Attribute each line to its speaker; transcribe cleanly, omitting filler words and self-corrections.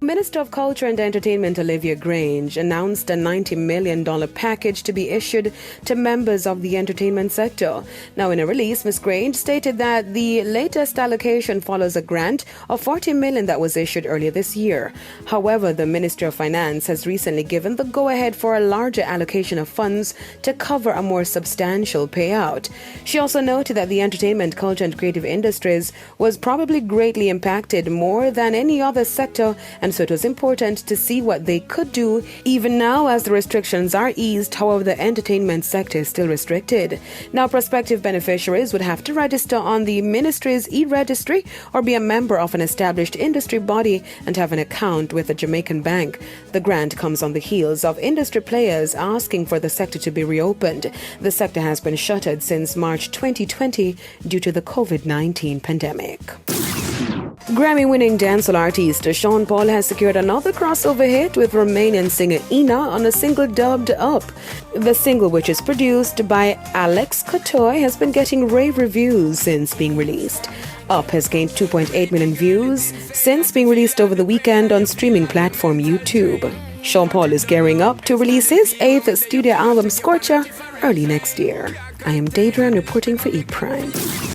Speaker 1: Minister of Culture and Entertainment Olivia Grange announced a $90 million package to be issued to members of the entertainment sector. Now, in a release, Ms. Grange stated that the latest allocation follows a grant of $40 million that was issued earlier this year. However, the Ministry of Finance has recently given the go-ahead for a larger allocation of funds to cover a more substantial payout. She also noted that the entertainment, culture and creative industries was probably greatly impacted more than any other sector, and so it was important to see what they could do even now as the restrictions are eased. However, the entertainment sector is still restricted. Now, prospective beneficiaries would have to register on the ministry's e-registry or be a member of an established industry body and have an account with a Jamaican bank. The grant comes on the heels of industry players asking for the sector to be reopened. The sector has been shuttered since March 2020 due to the COVID-19 pandemic. Grammy-winning dancehall artist Sean Paul has secured another crossover hit with Romanian singer Ina on a single dubbed Up. The single, which is produced by Alex Kotoy, has been getting rave reviews since being released. Up has gained 2.8 million views since being released over the weekend on streaming platform YouTube. Sean Paul is gearing up to release his 8th studio album Scorcher early next year. I am Deidre reporting for E! Prime.